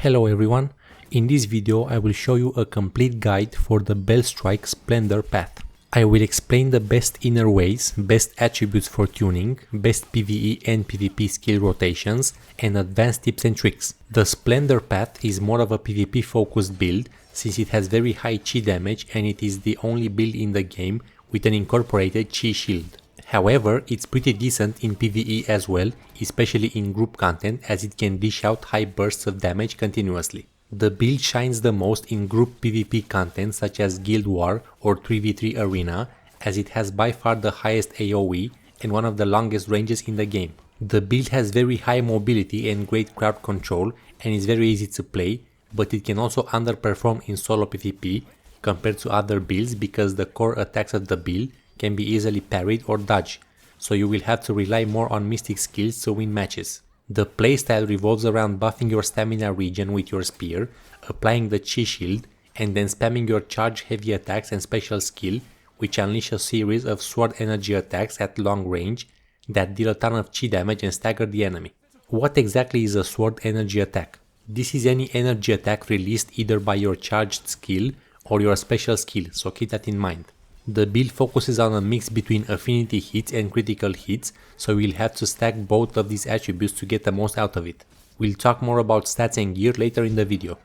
Hello everyone, in this video I will show you a complete guide for the BELLSTRIKE Splendor path. I will explain the best inner ways, best attributes for tuning, best PvE and PvP skill rotations, and advanced tips and tricks. The Splendor path is more of a PvP focused build since it has very high chi damage and it is the only build in the game with an incorporated chi shield. However, it's pretty decent in PvE as well, especially in group content as it can dish out high bursts of damage continuously. The build shines the most in group PvP content such as Guild War or 3v3 Arena, as it has by far the highest AoE and one of the longest ranges in the game. The build has very high mobility and great crowd control and is very easy to play, but it can also underperform in solo PvP compared to other builds because the core attacks of the build can be easily parried or dodged, so you will have to rely more on mystic skills to win matches. The playstyle revolves around buffing your stamina regen with your spear, applying the chi shield, and then spamming your charge heavy attacks and special skill, which unleash a series of sword energy attacks at long range that deal a ton of chi damage and stagger the enemy. What exactly is a sword energy attack? This is any energy attack released either by your charged skill or your special skill, so keep that in mind. The build focuses on a mix between affinity hits and critical hits, so we'll have to stack both of these attributes to get the most out of it. We'll talk more about stats and gear later in the video.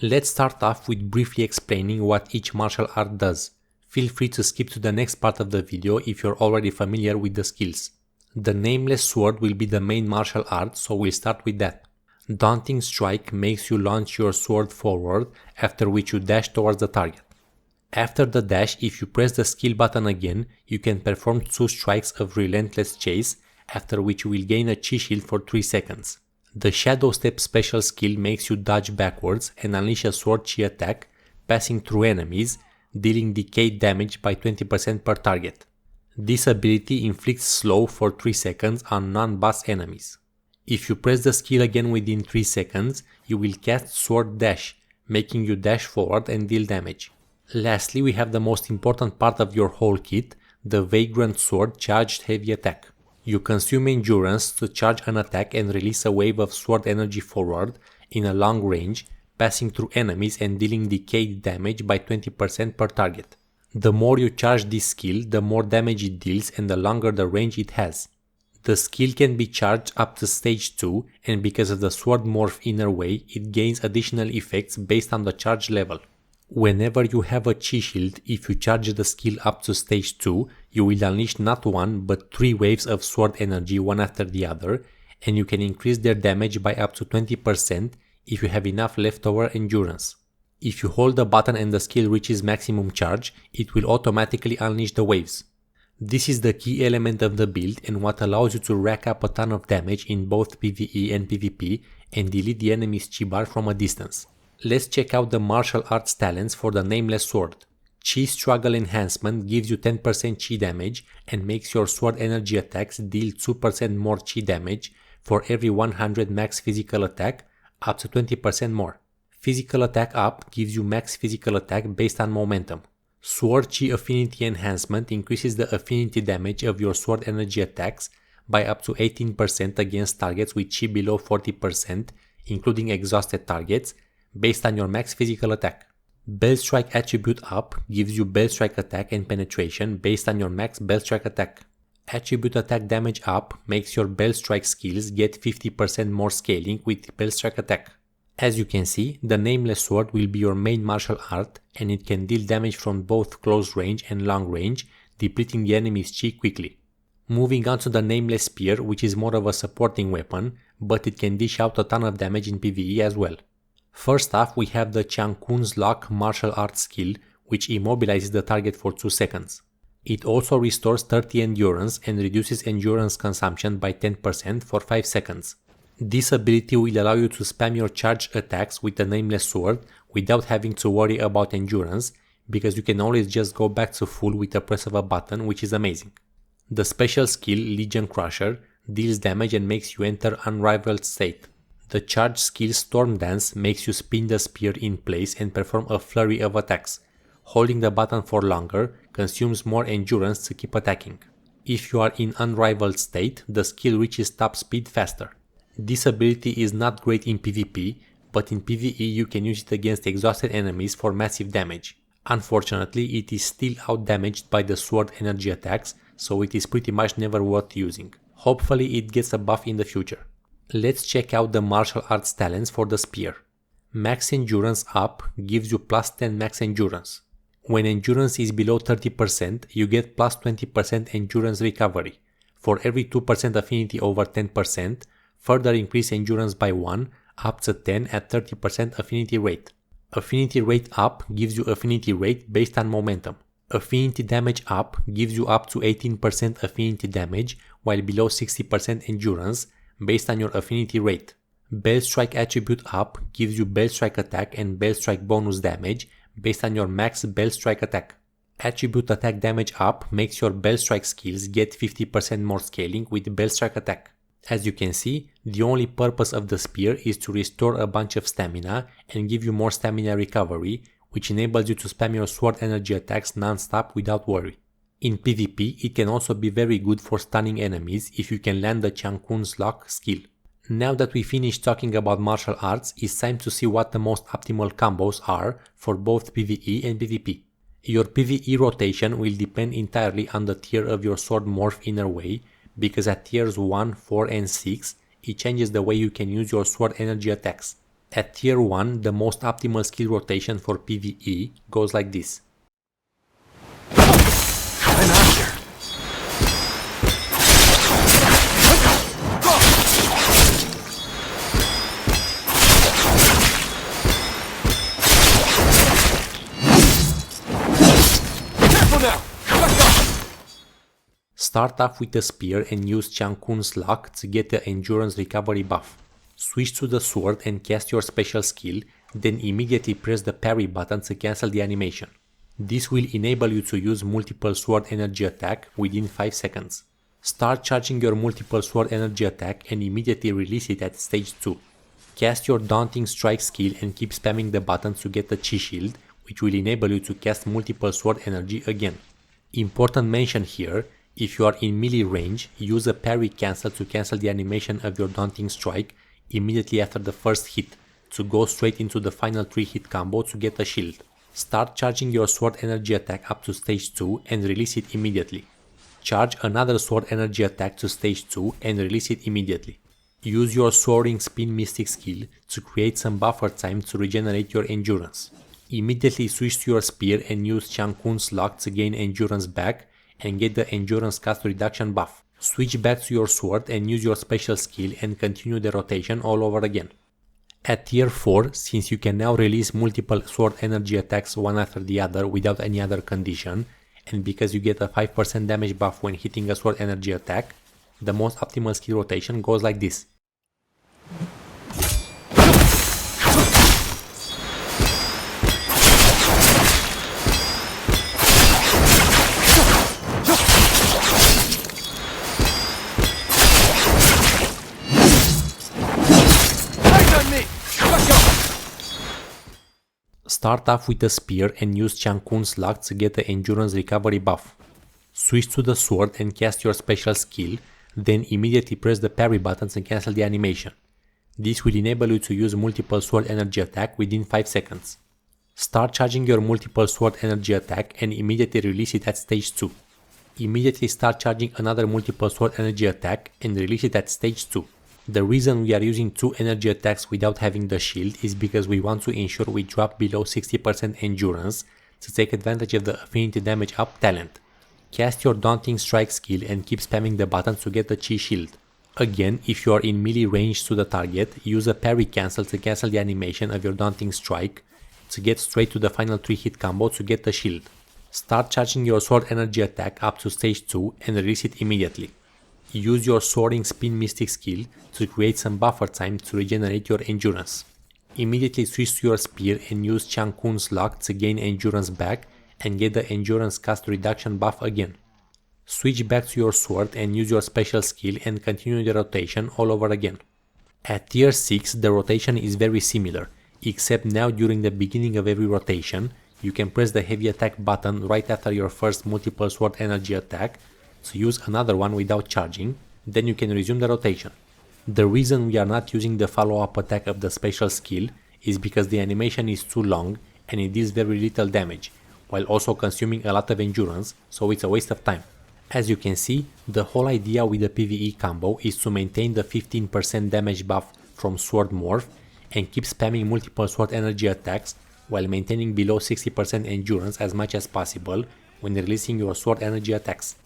Let's start off with briefly explaining what each martial art does. Feel free to skip to the next part of the video if you're already familiar with the skills. The Nameless Sword will be the main martial art, so we'll start with that. Daunting Strike makes you launch your sword forward, after which you dash towards the target. After the dash, if you press the skill button again, you can perform 2 strikes of Relentless Chase, after which you will gain a chi shield for 3 seconds. The Shadow Step special skill makes you dodge backwards and unleash a sword chi attack, passing through enemies, dealing decayed damage by 20% per target. This ability inflicts slow for 3 seconds on non-boss enemies. If you press the skill again within 3 seconds, you will cast Sword Dash, making you dash forward and deal damage. Lastly, we have the most important part of your whole kit, the Vagrant Sword Charged Heavy Attack. You consume endurance to charge an attack and release a wave of sword energy forward in a long range, passing through enemies and dealing decayed damage by 20% per target. The more you charge this skill, the more damage it deals and the longer the range it has. The skill can be charged up to stage 2 and because of the sword morph inner way, it gains additional effects based on the charge level. Whenever you have a chi shield, if you charge the skill up to stage 2, you will unleash not 1 but 3 waves of sword energy one after the other, and you can increase their damage by up to 20% if you have enough leftover endurance. If you hold the button and the skill reaches maximum charge, it will automatically unleash the waves. This is the key element of the build and what allows you to rack up a ton of damage in both PvE and PvP and delete the enemy's chi bar from a distance. Let's check out the martial arts talents for the Nameless Sword. Chi Struggle Enhancement gives you 10% chi damage and makes your sword energy attacks deal 2% more chi damage for every 100 max physical attack, up to 20% more. Physical Attack Up gives you max physical attack based on momentum. Sword Chi Affinity Enhancement increases the affinity damage of your sword energy attacks by up to 18% against targets with chi below 40%, including exhausted targets, based on your max physical attack. BELLSTRIKE Attribute Up gives you BELLSTRIKE attack and penetration based on your max BELLSTRIKE attack. Attribute Attack Damage Up makes your BELLSTRIKE skills get 50% more scaling with BELLSTRIKE attack. As you can see, the Nameless Sword will be your main martial art and it can deal damage from both close range and long range, depleting the enemy's chi quickly. Moving on to the Nameless Spear, which is more of a supporting weapon, but it can dish out a ton of damage in PvE as well. First off, we have the Changkun's Lock martial art skill, which immobilizes the target for 2 seconds. It also restores 30 endurance and reduces endurance consumption by 10% for 5 seconds. This ability will allow you to spam your charged attacks with the Nameless Sword without having to worry about endurance, because you can always just go back to full with the press of a button, which is amazing. The special skill, Legion Crusher, deals damage and makes you enter Unrivaled State. The charge skill Storm Dance makes you spin the spear in place and perform a flurry of attacks. Holding the button for longer consumes more endurance to keep attacking. If you are in Unrivaled State, the skill reaches top speed faster. This ability is not great in PvP, but in PvE you can use it against exhausted enemies for massive damage. Unfortunately, it is still outdamaged by the sword energy attacks, so it is pretty much never worth using. Hopefully it gets a buff in the future. Let's check out the martial arts talents for the spear. Max endurance up gives you plus 10 max endurance. When endurance is below 30%, you get plus 20% endurance recovery. For every 2% affinity over 10%, further increase endurance by 1, up to 10 at 30% affinity rate. Affinity rate up gives you affinity rate based on momentum. Affinity damage up gives you up to 18% affinity damage, while below 60% endurance, based on your affinity rate. BELLSTRIKE attribute up gives you BELLSTRIKE attack and BELLSTRIKE bonus damage, based on your max BELLSTRIKE attack. Attribute attack damage up makes your BELLSTRIKE skills get 50% more scaling with BELLSTRIKE attack. As you can see, the only purpose of the spear is to restore a bunch of stamina and give you more stamina recovery, which enables you to spam your sword energy attacks non-stop without worry. In PvP, it can also be very good for stunning enemies if you can land the Changkun's Lock skill. Now that we finished talking about martial arts, it's time to see what the most optimal combos are for both PvE and PvP. Your PvE rotation will depend entirely on the tier of your sword morph inner way, because at tiers 1, 4 and 6, it changes the way you can use your sword energy attacks. At tier 1, the most optimal skill rotation for PvE goes like this. I'm after. Careful now! Start off with the spear and use Changkun's Lock to get the endurance recovery buff. Switch to the sword and cast your special skill, then immediately press the parry button to cancel the animation. This will enable you to use multiple sword energy attack within 5 seconds. Start charging your multiple sword energy attack and immediately release it at stage 2. Cast your daunting strike skill and keep spamming the buttons to get the chi shield, which will enable you to cast multiple sword energy again. Important mention here, if you are in melee range, use a parry cancel to cancel the animation of your daunting strike immediately after the first hit, to go straight into the final 3 hit combo to get a shield. Start charging your sword energy attack up to stage 2 and release it immediately. Charge another sword energy attack to stage 2 and release it immediately. Use your soaring spin mystic skill to create some buffer time to regenerate your endurance. Immediately switch to your spear and use Changkun's Lock to gain endurance back and get the endurance cost reduction buff. Switch back to your sword and use your special skill and continue the rotation all over again. At tier 4, since you can now release multiple sword energy attacks one after the other without any other condition, and because you get a 5% damage buff when hitting a sword energy attack, the most optimal skill rotation goes like this. Start off with a spear and use Changkun's Lock to get the endurance recovery buff. Switch to the sword and cast your special skill, then immediately press the parry buttons and cancel the animation. This will enable you to use multiple sword energy attack within 5 seconds. Start charging your multiple sword energy attack and immediately release it at stage 2. Immediately start charging another multiple sword energy attack and release it at stage 2. The reason we are using 2 energy attacks without having the shield is because we want to ensure we drop below 60% endurance to take advantage of the affinity damage up talent. Cast your daunting strike skill and keep spamming the buttons to get the chi shield. Again, if you are in melee range to the target, use a parry cancel to cancel the animation of your daunting strike to get straight to the final 3 hit combo to get the shield. Start charging your sword energy attack up to stage 2 and release it immediately. Use your soaring spin mystic skill to create some buffer time to regenerate your endurance. Immediately switch to your spear and use Changkun's Lock to gain endurance back and get the endurance cost reduction buff again. Switch back to your sword and use your special skill and continue the rotation all over again. At tier 6 the rotation is very similar, except now during the beginning of every rotation you can press the heavy attack button right after your first multiple sword energy attack to use another one without charging, then you can resume the rotation. The reason we are not using the follow-up attack of the special skill is because the animation is too long and it deals very little damage, while also consuming a lot of endurance, so it's a waste of time. As you can see, the whole idea with the PvE combo is to maintain the 15% damage buff from Sword Morph and keep spamming multiple sword energy attacks while maintaining below 60% endurance as much as possible when releasing your sword energy attacks.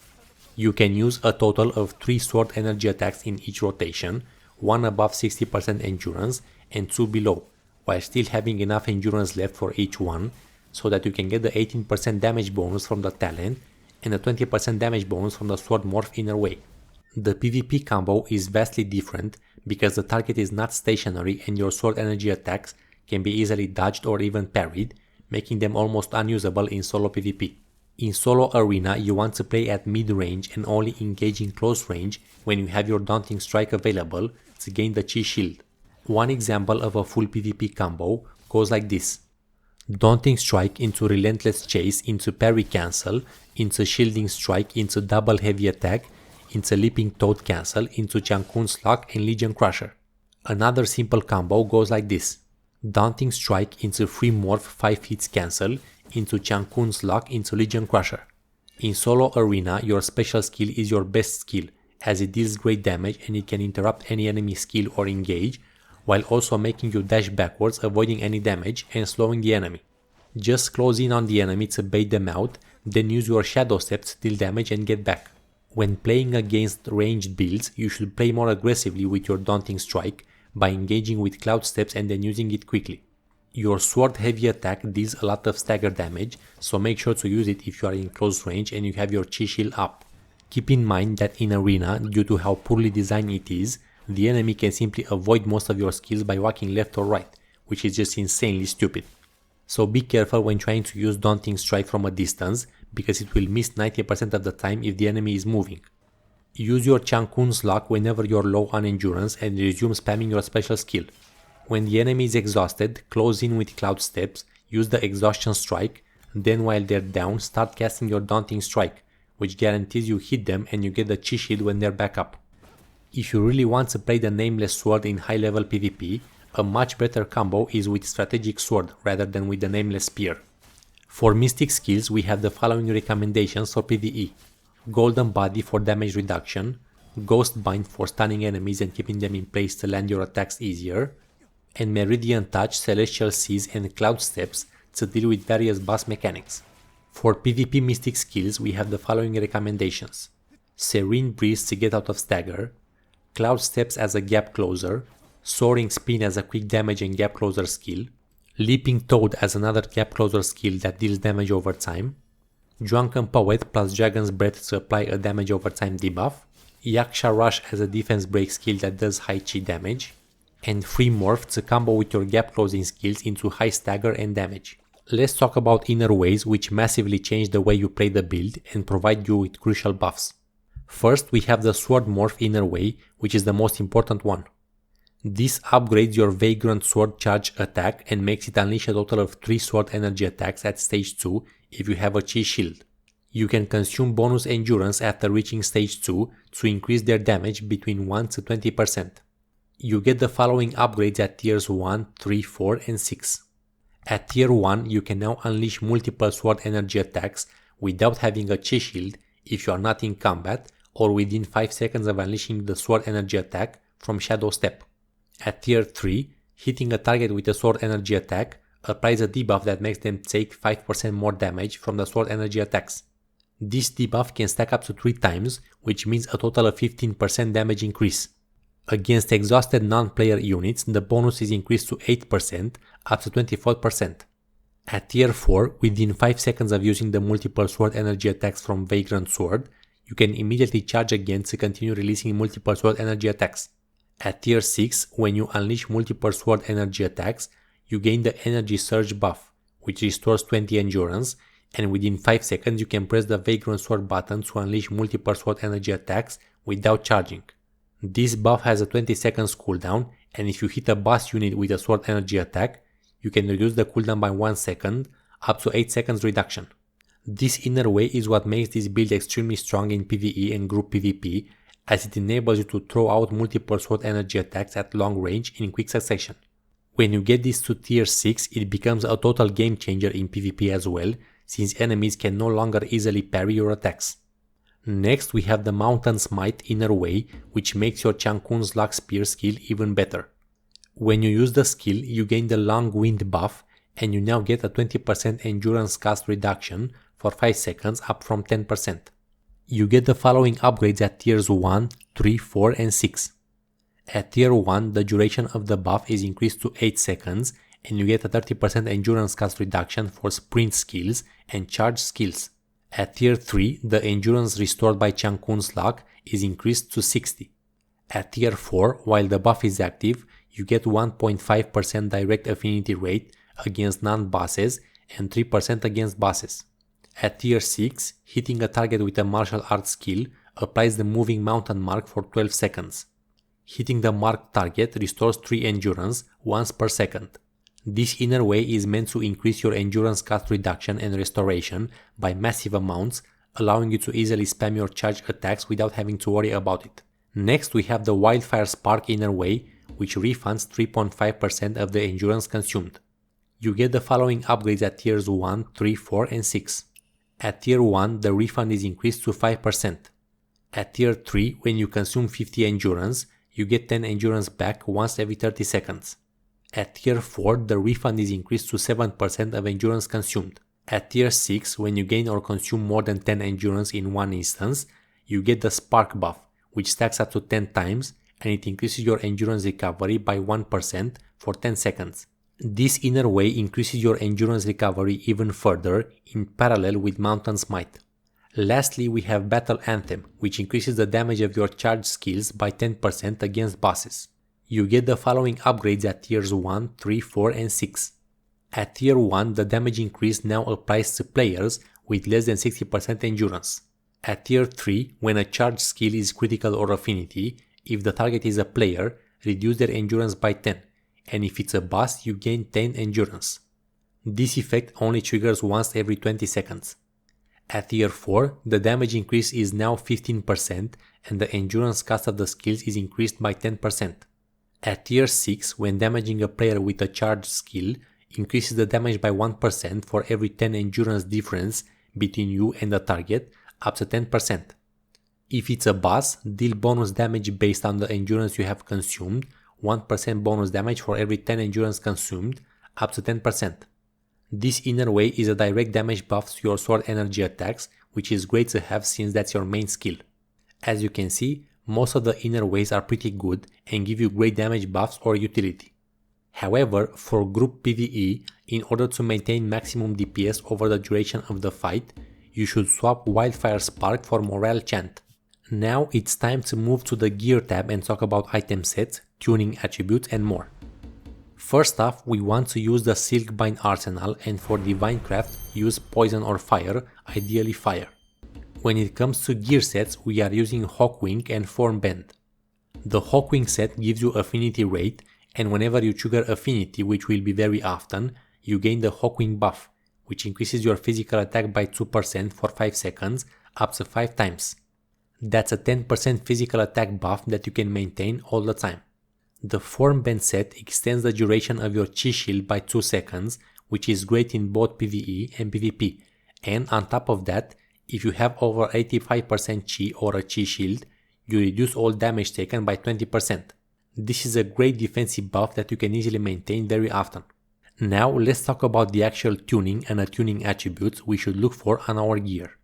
You can use a total of 3 sword energy attacks in each rotation, 1 above 60% endurance and 2 below, while still having enough endurance left for each one, so that you can get the 18% damage bonus from the talent and a 20% damage bonus from the Sword Morph inner way. The PvP combo is vastly different because the target is not stationary and your sword energy attacks can be easily dodged or even parried, making them almost unusable in solo PvP. In solo arena, you want to play at mid-range and only engage in close range when you have your Daunting Strike available to gain the Chi Shield. One example of a full PvP combo goes like this: Daunting Strike into Relentless Chase into Parry Cancel, into Shielding Strike into Double Heavy Attack, into Leaping Toad Cancel, into Changkun's Lock and Legion Crusher. Another simple combo goes like this: Daunting Strike into Free Morph 5 hits cancel, into Changkun's Lock into Legion Crusher. In solo arena, your special skill is your best skill, as it deals great damage and it can interrupt any enemy skill or engage, while also making you dash backwards, avoiding any damage and slowing the enemy. Just close in on the enemy to bait them out, then use your shadow steps to deal damage and get back. When playing against ranged builds, you should play more aggressively with your Daunting Strike by engaging with Cloud Steps and then using it quickly. Your sword heavy attack deals a lot of stagger damage, so make sure to use it if you are in close range and you have your Chi Shield up. Keep in mind that in arena, due to how poorly designed it is, the enemy can simply avoid most of your skills by walking left or right, which is just insanely stupid. So be careful when trying to use Daunting Strike from a distance, because it will miss 90% of the time if the enemy is moving. Use your Changkun's Lock whenever you're low on endurance and resume spamming your special skill. When the enemy is exhausted, close in with Cloud Steps, use the Exhaustion Strike, then while they're down, start casting your Daunting Strike, which guarantees you hit them and you get the Chi Shield when they're back up. If you really want to play the Nameless Sword in high level PvP, a much better combo is with Strategic Sword rather than with the Nameless Spear. For Mystic skills, we have the following recommendations for PvE: Golden Body for damage reduction, Ghost Bind for stunning enemies and keeping them in place to land your attacks easier, and Meridian Touch, Celestial Seas and Cloud Steps to deal with various boss mechanics. For PvP Mystic skills, we have the following recommendations: Serene Breeze to get out of stagger, Cloud Steps as a gap closer, Soaring Spin as a quick damage and gap closer skill, Leaping Toad as another gap closer skill that deals damage over time, Drunken Poet plus Dragon's Breath to apply a damage over time debuff, Yaksha Rush as a defense break skill that does high chi damage, and Free Morph to combo with your gap closing skills into high stagger and damage. Let's talk about inner ways, which massively change the way you play the build and provide you with crucial buffs. First, we have the Sword Morph inner way, which is the most important one. This upgrades your Vagrant Sword charge attack and makes it unleash a total of 3 sword energy attacks at stage 2 if you have a Chi Shield. You can consume bonus endurance after reaching stage 2 to increase their damage between 1 to 20%. You get the following upgrades at tiers 1, 3, 4 and 6. At tier 1, you can now unleash multiple sword energy attacks without having a Chi Shield if you are not in combat or within 5 seconds of unleashing the sword energy attack from Shadow Step. At tier 3, hitting a target with a sword energy attack applies a debuff that makes them take 5% more damage from the sword energy attacks. This debuff can stack up to 3 times, which means a total of 15% damage increase. Against exhausted non-player units, the bonus is increased to 8% up to 24%. At tier 4, within 5 seconds of using the multiple sword energy attacks from Vagrant Sword, you can immediately charge again to continue releasing multiple sword energy attacks. At tier 6, when you unleash multiple sword energy attacks, you gain the Energy Surge buff, which restores 20 endurance, and within 5 seconds you can press the Vagrant Sword button to unleash multiple sword energy attacks without charging. This buff has a 20 seconds cooldown, and if you hit a boss unit with a sword energy attack, you can reduce the cooldown by 1 second, up to 8 seconds reduction. This inner way is what makes this build extremely strong in PvE and group PvP, as it enables you to throw out multiple sword energy attacks at long range in quick succession. When you get this to tier 6, it becomes a total game changer in PvP as well, since enemies can no longer easily parry your attacks. Next we have the Mountain Smite Inner Way, which makes your Changkun's Luck Spear skill even better. When you use the skill, you gain the Long Wind buff, and you now get a 20% endurance cost reduction for 5 seconds up from 10%. You get the following upgrades at tiers 1, 3, 4 and 6. At tier 1, the duration of the buff is increased to 8 seconds and you get a 30% endurance cost reduction for sprint skills and charge skills. At tier 3, the endurance restored by Changkun's Luck is increased to 60. At tier 4, while the buff is active, you get 1.5% direct affinity rate against non-bosses and 3% against bosses. At tier 6, hitting a target with a martial arts skill applies the moving mountain mark for 12 seconds. Hitting the marked target restores 3 endurance once per second. This inner way is meant to increase your endurance cost reduction and restoration by massive amounts, allowing you to easily spam your charge attacks without having to worry about it. Next we have the Wildfire Spark Inner Way, which refunds 3.5% of the endurance consumed. You get the following upgrades at tiers 1, 3, 4 and 6. At tier 1, the refund is increased to 5%. At tier 3, when you consume 50 endurance, you get 10 endurance back once every 30 seconds. At tier 4, the refund is increased to 7% of endurance consumed. At tier 6, when you gain or consume more than 10 endurance in one instance, you get the Spark buff, which stacks up to 10 times and it increases your endurance recovery by 1% for 10 seconds. This inner way increases your endurance recovery even further in parallel with Mountain Smite. Lastly, we have Battle Anthem, which increases the damage of your charge skills by 10% against bosses. You get the following upgrades at tiers 1, 3, 4 and 6. At tier 1, the damage increase now applies to players with less than 60% endurance. At tier 3, when a charge skill is critical or affinity, if the target is a player, reduce their endurance by 10, and if it's a boss, you gain 10 endurance. This effect only triggers once every 20 seconds. At tier 4, the damage increase is now 15% and the endurance cost of the skills is increased by 10%. At tier 6, when damaging a player with a charge skill, increases the damage by 1% for every 10 endurance difference between you and the target, up to 10%. If it's a boss, deal bonus damage based on the endurance you have consumed, 1% bonus damage for every 10 endurance consumed, up to 10%. This inner way is a direct damage buff to your sword energy attacks, which is great to have since that's your main skill. As you can see, most of the inner ways are pretty good and give you great damage buffs or utility. However, for group PvE, in order to maintain maximum DPS over the duration of the fight, you should swap Wildfire Spark for Morale Chant. Now it's time to move to the Gear tab and talk about item sets, tuning attributes and more. First off, we want to use the Silkbind arsenal, and for Divinecraft use Poison or Fire, ideally Fire. When it comes to gear sets, we are using Hawkwing and Formbend. The Hawkwing set gives you affinity rate, and whenever you trigger affinity, which will be very often, you gain the Hawkwing buff, which increases your physical attack by 2% for 5 seconds, up to 5 times. That's a 10% physical attack buff that you can maintain all the time. The Formbend set extends the duration of your Chi Shield by 2 seconds, which is great in both PvE and PvP, and on top of that, if you have over 85% Chi or a Chi Shield, you reduce all damage taken by 20%. This is a great defensive buff that you can easily maintain very often. Now let's talk about the actual tuning and attuning attributes we should look for on our gear.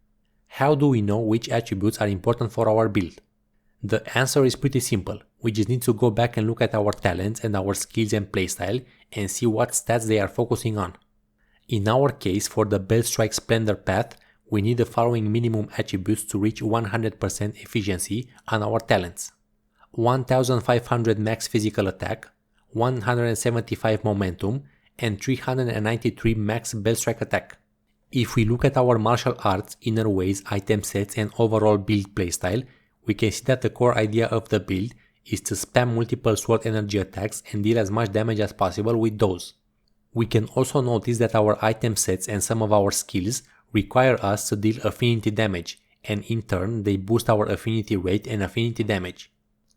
How do we know which attributes are important for our build? The answer is pretty simple. We just need to go back and look at our talents and our skills and playstyle and see what stats they are focusing on. In our case, for the BELLSTRIKE SPLENDOR path, we need the following minimum attributes to reach 100% efficiency on our talents: 1500 max physical attack, 175 momentum, and 393 max BELLSTRIKE attack. If we look at our martial arts, inner ways, item sets, and overall build playstyle, we can see that the core idea of the build is to spam multiple sword energy attacks and deal as much damage as possible with those. We can also notice that our item sets and some of our skills require us to deal affinity damage, and in turn they boost our affinity rate and affinity damage.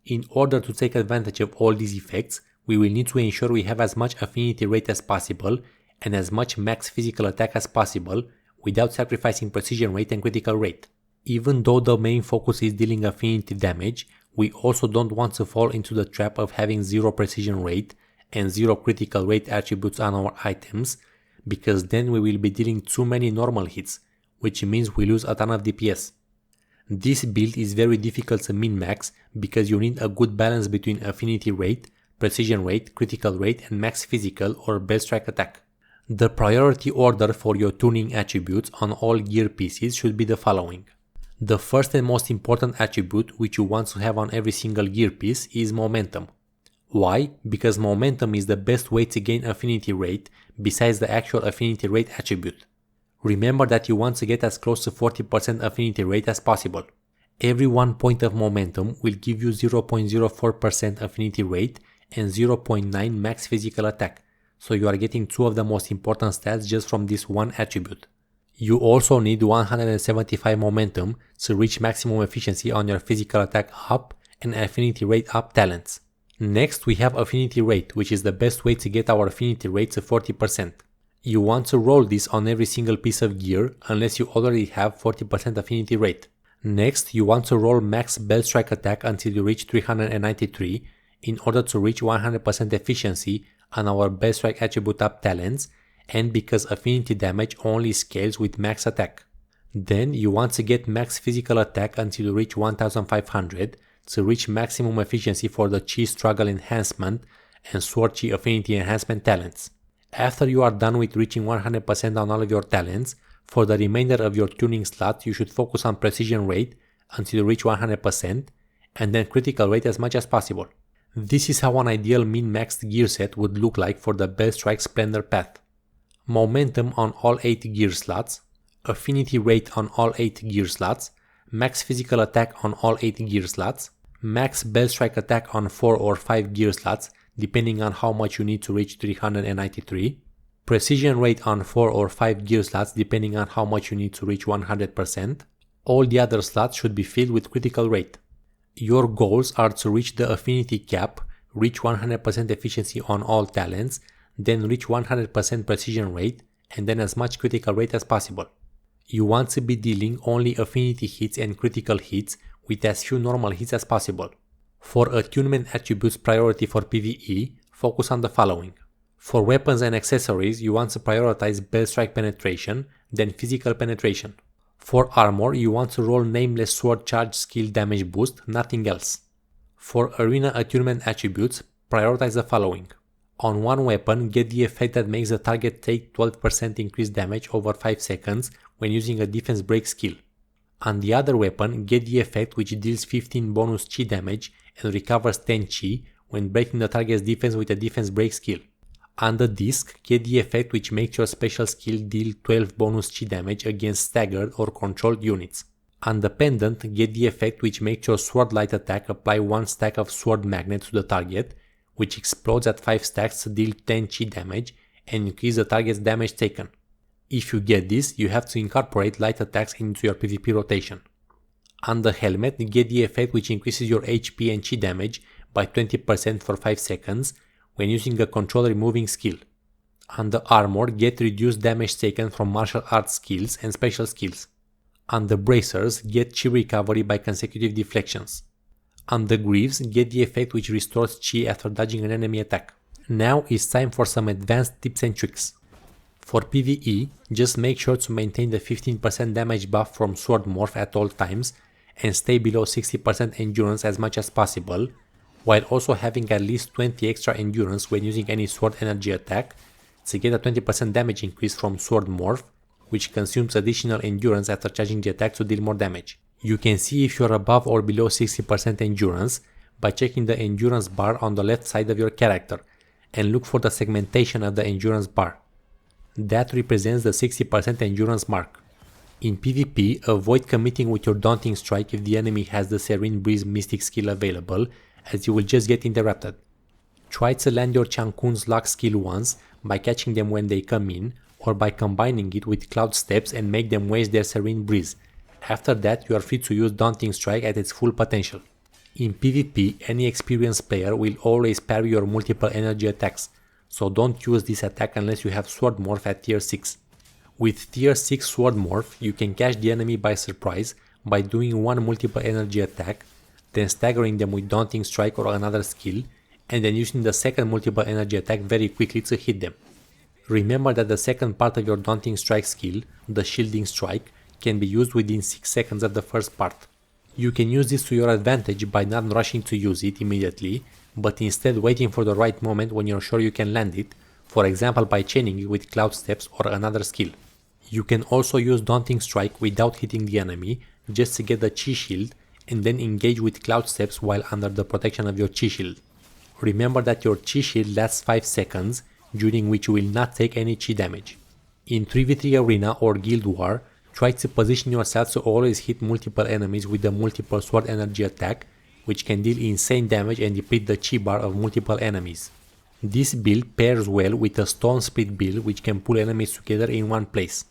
In order to take advantage of all these effects, we will need to ensure we have as much affinity rate as possible and as much max physical attack as possible without sacrificing precision rate and critical rate. Even though the main focus is dealing affinity damage, we also don't want to fall into the trap of having 0 precision rate and 0 critical rate attributes on our items, because then we will be dealing too many normal hits, which means we lose a ton of DPS. This build is very difficult to min-max because you need a good balance between affinity rate, precision rate, critical rate and max physical or BELLSTRIKE attack. The priority order for your tuning attributes on all gear pieces should be the following. The first and most important attribute which you want to have on every single gear piece is momentum. Why? Because momentum is the best way to gain affinity rate besides the actual affinity rate attribute. Remember that you want to get as close to 40% affinity rate as possible. Every 1 point of momentum will give you 0.04% affinity rate and 0.9 max physical attack, so you are getting 2 of the most important stats just from this one attribute. You also need 175 momentum to reach maximum efficiency on your physical attack up and affinity rate up talents. Next we have affinity rate, which is the best way to get our affinity rate to 40%. You want to roll this on every single piece of gear unless you already have 40% affinity rate. Next you want to roll max BELLSTRIKE attack until you reach 393 in order to reach 100% efficiency on our BELLSTRIKE attribute up talents, and because affinity damage only scales with max attack. Then you want to get max physical attack until you reach 1500 to reach maximum efficiency for the Chi Struggle Enhancement and Sword Chi Affinity Enhancement talents. After you are done with reaching 100% on all of your talents, for the remainder of your tuning slots you should focus on precision rate until you reach 100% and then critical rate as much as possible. This is how an ideal min-maxed gear set would look like for the BELLSTRIKE Splendor path. Momentum on all 8 gear slots, affinity rate on all 8 gear slots, max physical attack on all 8 gear slots, max BELLSTRIKE attack on 4 or 5 gear slots depending on how much you need to reach 393, precision rate on 4 or 5 gear slots depending on how much you need to reach 100%. All the other slots should be filled with critical rate. Your goals are to reach the affinity cap, reach 100% efficiency on all talents, then reach 100% precision rate, and then as much critical rate as possible. You want to be dealing only affinity hits and critical hits with as few normal hits as possible. For attunement attributes priority for PvE, focus on the following. For weapons and accessories, you want to prioritize BELLSTRIKE penetration, then physical penetration. For armor, you want to roll Nameless Sword charge skill damage boost, nothing else. For arena attunement attributes, prioritize the following. On one weapon, get the effect that makes the target take 12% increased damage over 5 seconds when using a defense break skill. On the other weapon, get the effect which deals 15 bonus chi damage and recovers 10 chi when breaking the target's defense with a defense break skill. On the disc, get the effect which makes your special skill deal 12 bonus chi damage against staggered or controlled units. On the pendant, get the effect which makes your sword light attack apply 1 stack of sword magnet to the target, which explodes at 5 stacks to deal 10 chi damage and increase the target's damage taken. If you get this, you have to incorporate light attacks into your PvP rotation. On the helmet, get the effect which increases your HP and chi damage by 20% for 5 seconds when using a control removing skill. On the armor, get reduced damage taken from martial arts skills and special skills. On the bracers, get chi recovery by consecutive deflections. On the greaves, get the effect which restores chi after dodging an enemy attack. Now it's time for some advanced tips and tricks. For PvE, just make sure to maintain the 15% damage buff from sword morph at all times and stay below 60% endurance as much as possible, while also having at least 20 extra endurance when using any sword energy attack to get a 20% damage increase from sword morph, which consumes additional endurance after charging the attack to deal more damage. You can see if you're above or below 60% endurance by checking the endurance bar on the left side of your character and look for the segmentation of the endurance bar. That represents the 60% endurance mark. In PvP, avoid committing with your Daunting Strike if the enemy has the Serene Breeze Mystic skill available, as you will just get interrupted. Try to land your Changkun's Lock skill once by catching them when they come in, or by combining it with Cloud Steps and make them waste their Serene Breeze. After that, you are free to use Daunting Strike at its full potential. In PvP, any experienced player will always parry your multiple energy attacks, so don't use this attack unless you have Sword Morph at tier 6. With tier 6 Sword Morph, you can catch the enemy by surprise by doing one multiple energy attack, then staggering them with Daunting Strike or another skill, and then using the second multiple energy attack very quickly to hit them. Remember that the second part of your Daunting Strike skill, the Shielding Strike, can be used within 6 seconds of the first part. You can use this to your advantage by not rushing to use it immediately, but instead waiting for the right moment when you're sure you can land it, for example by chaining it with Cloud Steps or another skill. You can also use Daunting Strike without hitting the enemy, just to get the Chi Shield, and then engage with Cloud Steps while under the protection of your Chi Shield. Remember that your Chi Shield lasts 5 seconds, during which you will not take any Chi damage. In 3v3 arena or Guild War, try to position yourself to always hit multiple enemies with the multiple sword energy attack, which can deal insane damage and deplete the Chi bar of multiple enemies. This build pairs well with a stone split build which can pull enemies together in one place.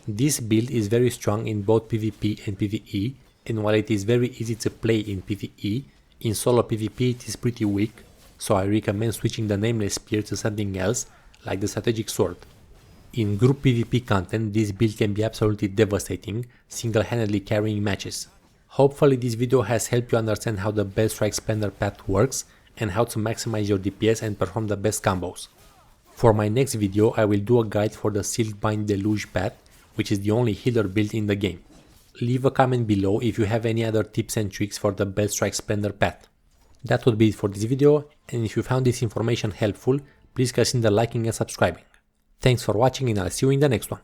This build is very strong in both PvP and PvE, and while it is very easy to play in PvE, in solo PvP it is pretty weak, so I recommend switching the Nameless Spear to something else, like the Strategic Sword. In group PvP content, this build can be absolutely devastating, single-handedly carrying matches. Hopefully this video has helped you understand how the BELLSTRIKE Splendor path works and how to maximize your DPS and perform the best combos. For my next video I will do a guide for the Silkbind Deluge path, which is the only healer build in the game. Leave a comment below if you have any other tips and tricks for the BELLSTRIKE Splendor path. That would be it for this video, and if you found this information helpful, please consider liking and subscribing. Thanks for watching and I'll see you in the next one.